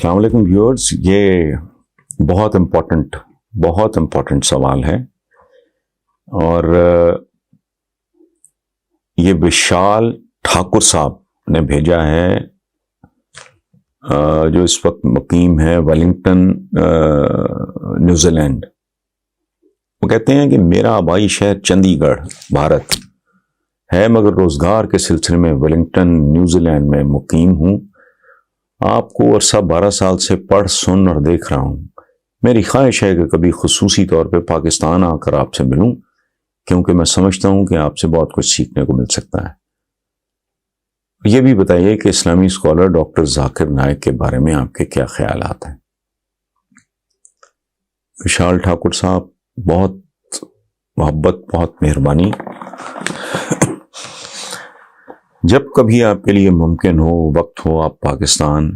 السلام علیکم ویورز، یہ بہت امپورٹنٹ سوال ہے اور یہ وشال ٹھاکر صاحب نے بھیجا ہے جو اس وقت مقیم ہے ویلنگٹن نیوزی لینڈ۔ وہ کہتے ہیں کہ میرا آبائی شہر چندی گڑھ بھارت ہے مگر روزگار کے سلسلے میں ویلنگٹن نیوزی لینڈ میں مقیم ہوں۔ آپ کو عرصہ 12 سال سے پڑھ سن اور دیکھ رہا ہوں۔ میری خواہش ہے کہ کبھی خصوصی طور پہ پاکستان آ کر آپ سے ملوں، کیونکہ میں سمجھتا ہوں کہ آپ سے بہت کچھ سیکھنے کو مل سکتا ہے۔ یہ بھی بتائیے کہ اسلامی اسکالر ڈاکٹر ذاکر نائک کے بارے میں آپ کے کیا خیالات ہیں؟ وشال ٹھاکر صاحب، بہت محبت، بہت مہربانی۔ جب کبھی آپ کے لیے ممکن ہو، وقت ہو، آپ پاکستان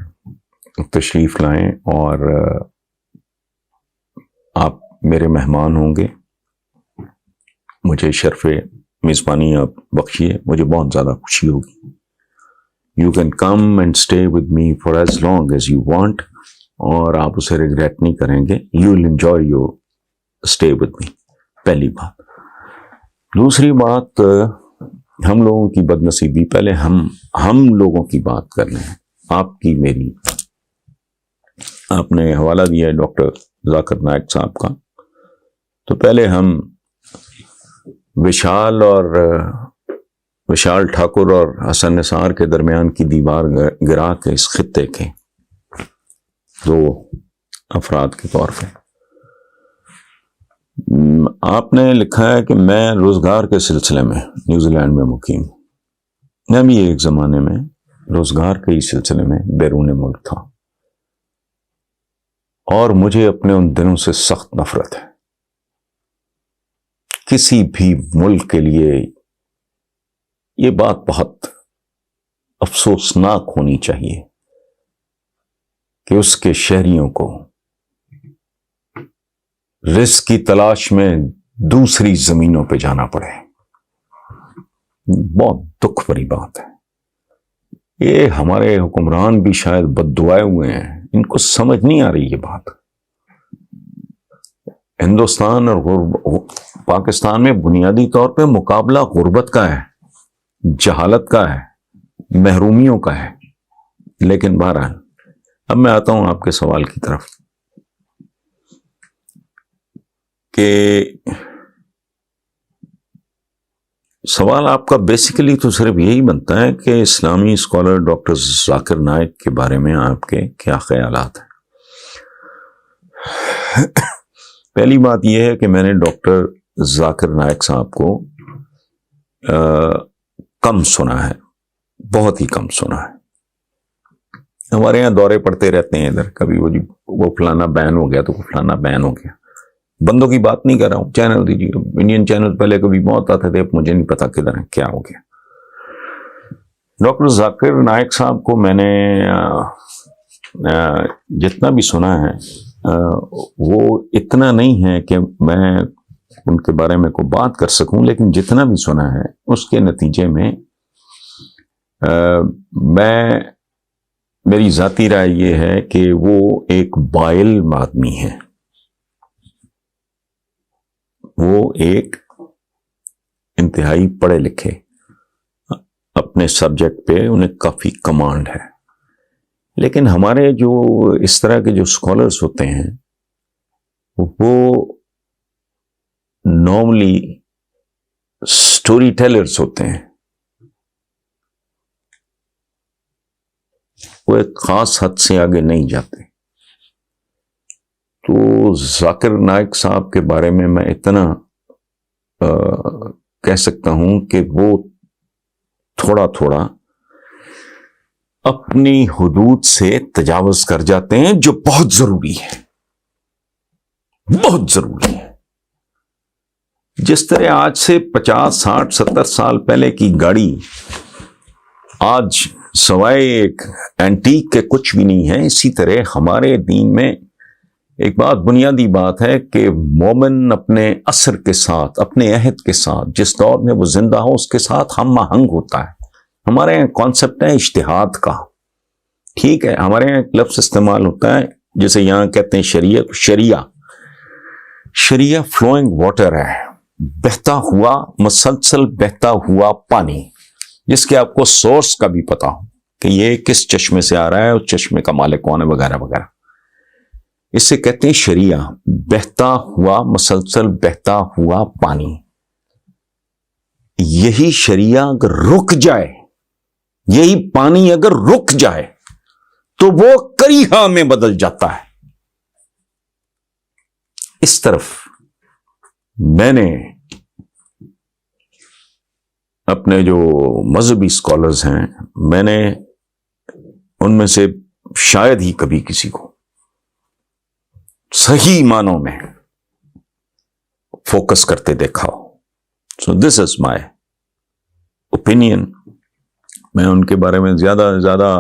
تشریف لائیں اور آپ میرے مہمان ہوں گے۔ مجھے شرف میزبانی آپ بخشیے، مجھے بہت زیادہ خوشی ہوگی۔ You can come and stay with me for as long as you want، اور آپ اسے ریگریٹ نہیں کریں گے۔ You will enjoy your stay with me، پہلی بات۔ دوسری بات، ہم لوگوں کی بدنصیبی، پہلے ہم لوگوں کی بات کر رہے ہیں، آپ کی میری۔ آپ نے حوالہ دیا ہے ڈاکٹر ذاکر نائک صاحب کا، تو پہلے ہم وشال ٹھاکر اور حسن نثار کے درمیان کی دیوار گرا کے اس خطے کے دو افراد کے طور پہ آپ نے لکھا ہے کہ میں روزگار کے سلسلے میں نیوزی لینڈ میں مقیم ہوں۔ میں بھی ایک زمانے میں روزگار کے ہی سلسلے میں بیرون ملک تھا، اور مجھے اپنے ان دنوں سے سخت نفرت ہے۔ کسی بھی ملک کے لیے یہ بات بہت افسوسناک ہونی چاہیے کہ اس کے شہریوں کو رزق کی تلاش میں دوسری زمینوں پہ جانا پڑے۔ بہت دکھ بھری بات ہے۔ یہ ہمارے حکمران بھی شاید بد دعائے ہوئے ہیں، ان کو سمجھ نہیں آ رہی یہ بات۔ ہندوستان اور پاکستان میں بنیادی طور پہ مقابلہ غربت کا ہے، جہالت کا ہے، محرومیوں کا ہے۔ لیکن بہرحال اب میں آتا ہوں آپ کے سوال کی طرف کہ سوال آپ کا بیسیکلی تو صرف یہی بنتا ہے کہ اسلامی اسکالر ڈاکٹر ذاکر نائک کے بارے میں آپ کے کیا خیالات ہیں۔ پہلی بات یہ ہے کہ میں نے ڈاکٹر ذاکر نائک صاحب کو کم سنا ہے، بہت ہی کم سنا ہے۔ ہمارے یہاں دورے پڑتے رہتے ہیں ادھر، کبھی وہ فلانا بین ہو گیا تو فلانا بین ہو گیا۔ بندوں کی بات نہیں کر رہا ہوں، چینل دیجیے، انڈین چینل پہلے کبھی بہت آتے تھے، مجھے نہیں پتا کدھر ہے، کیا ہو گیا۔ ڈاکٹر ذاکر نائک صاحب کو میں نے جتنا بھی سنا ہے وہ اتنا نہیں ہے کہ میں ان کے بارے میں کوئی بات کر سکوں، لیکن جتنا بھی سنا ہے اس کے نتیجے میں میری ذاتی رائے یہ ہے کہ وہ ایک بائل آدمی ہے۔ وہ ایک انتہائی پڑھے لکھے، اپنے سبجیکٹ پہ انہیں کافی کمانڈ ہے۔ لیکن ہمارے جو اس طرح کے جو اسکالرس ہوتے ہیں وہ نارملی اسٹوری ٹیلرز ہوتے ہیں، وہ ایک خاص حد سے آگے نہیں جاتے۔ تو ذاکر نائک صاحب کے بارے میں اتنا کہہ سکتا ہوں کہ وہ تھوڑا تھوڑا اپنی حدود سے تجاوز کر جاتے ہیں، جو بہت ضروری ہے، بہت ضروری ہے۔ جس طرح آج سے 50، 60، 70 سال پہلے کی گاڑی آج سوائے ایک اینٹیک کے کچھ بھی نہیں ہے، اسی طرح ہمارے دین میں ایک بات بنیادی بات ہے کہ مومن اپنے عصر کے ساتھ، اپنے عہد کے ساتھ، جس دور میں وہ زندہ ہو اس کے ساتھ ہم آہنگ ہوتا ہے۔ ہمارے یہاں کانسیپٹ ہے اجتہاد کا، ٹھیک ہے، ہمارے یہاں ایک لفظ استعمال ہوتا ہے جیسے یہاں کہتے ہیں شریعہ فلوئنگ واٹر ہے، بہتا ہوا، مسلسل بہتا ہوا پانی، جس کے آپ کو سورس کا بھی پتا ہو کہ یہ کس چشمے سے آ رہا ہے، اس چشمے کا مالک کون ہے، وغیرہ وغیرہ. اس سے کہتے ہیں شریعہ، بہتا ہوا، مسلسل بہتا ہوا پانی. یہی شریعہ اگر رک جائے، یہی پانی اگر رک جائے تو وہ کریہا میں بدل جاتا ہے. اس طرف میں نے اپنے جو مذہبی اسکالرز ہیں، میں نے ان میں سے شاید ہی کبھی کسی کو صحیح معنوں میں فوکس کرتے دیکھا ہو. سو دس از مائی اوپینین. میں ان کے بارے میں زیادہ سے زیادہ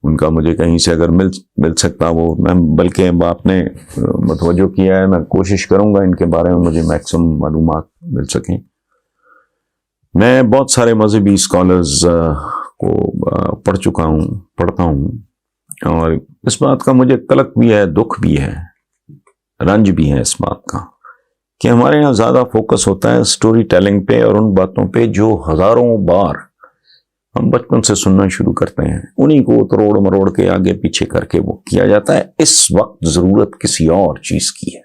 ان کا مجھے کہیں سے اگر مل سکتا وہ میں، بلکہ آپ نے متوجہ کیا ہے، میں کوشش کروں گا ان کے بارے میں مجھے میکسیمم معلومات مل سکیں. میں بہت سارے مذہبی اسکالرز کو پڑھتا ہوں، اور اس بات کا مجھے قلق بھی ہے، دکھ بھی ہے، رنج بھی ہے اس بات کا کہ ہمارے یہاں زیادہ فوکس ہوتا ہے سٹوری ٹیلنگ پہ اور ان باتوں پہ جو ہزاروں بار ہم بچپن سے سننا شروع کرتے ہیں، انہی کو تروڑ مروڑ کے آگے پیچھے کر کے وہ کیا جاتا ہے. اس وقت ضرورت کسی اور چیز کی ہے.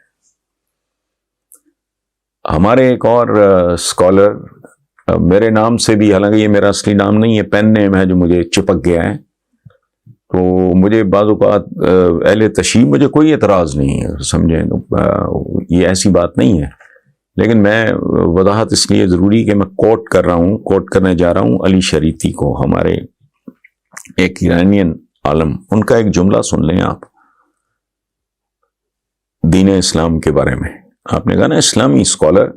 ہمارے ایک اور اسکالر میرے نام سے بھی، حالانکہ یہ میرا اصلی نام نہیں ہے، پین نیم ہے جو مجھے چپک گیا ہے، تو مجھے بعض اوقات اہل تشیع مجھے کوئی اعتراض نہیں ہے، سمجھیں، یہ ایسی بات نہیں ہے، لیکن میں وضاحت اس لیے ضروری کہ میں کوٹ کرنے جا رہا ہوں علی شریفی کو، ہمارے ایک ایرانین عالم. ان کا ایک جملہ سن لیں آپ دین اسلام کے بارے میں. آپ نے کہا نا اسلامی اسکالر،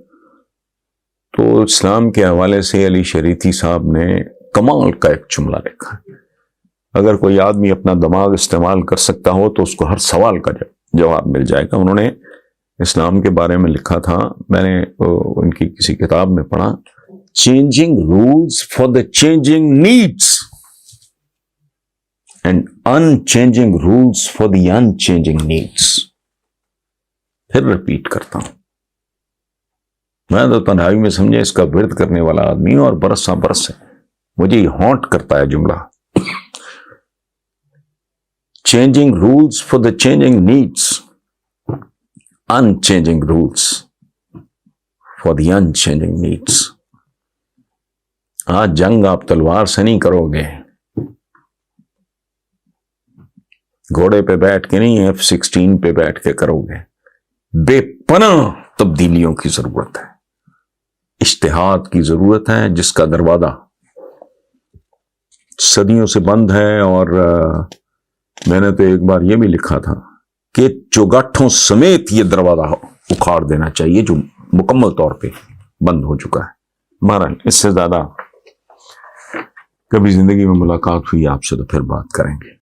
تو اسلام کے حوالے سے علی شریفی صاحب نے کمال کا ایک جملہ لکھا. اگر کوئی آدمی اپنا دماغ استعمال کر سکتا ہو تو اس کو ہر سوال کا جواب مل جائے گا. انہوں نے اسلام کے بارے میں لکھا تھا، میں نے ان کی کسی کتاب میں پڑھا، changing rules for the changing needs and unchanging rules for the unchanging needs. پھر رپیٹ کرتا ہوں، میں تو تنہائی میں سمجھے اس کا ورد کرنے والا آدمی ہوں، اور برساں برس ہے مجھے یہ ہانٹ کرتا ہے جملہ. Changing rules for the changing needs, unchanging rules for the unchanging needs. آج جنگ آپ تلوار سے نہیں کرو گے، گھوڑے پہ بیٹھ کے نہیں، F-16 پہ بیٹھ کے کرو گے. بے پناہ تبدیلیوں کی ضرورت ہے، اجتہاد کی ضرورت ہے، جس کا دروازہ صدیوں سے بند ہے. اور میں نے تو ایک بار یہ بھی لکھا تھا کہ چوگاٹھوں سمیت یہ دروازہ اکھاڑ دینا چاہیے جو مکمل طور پہ بند ہو چکا ہے. بہرحال اس سے زیادہ کبھی زندگی میں ملاقات ہوئی آپ سے تو پھر بات کریں گے.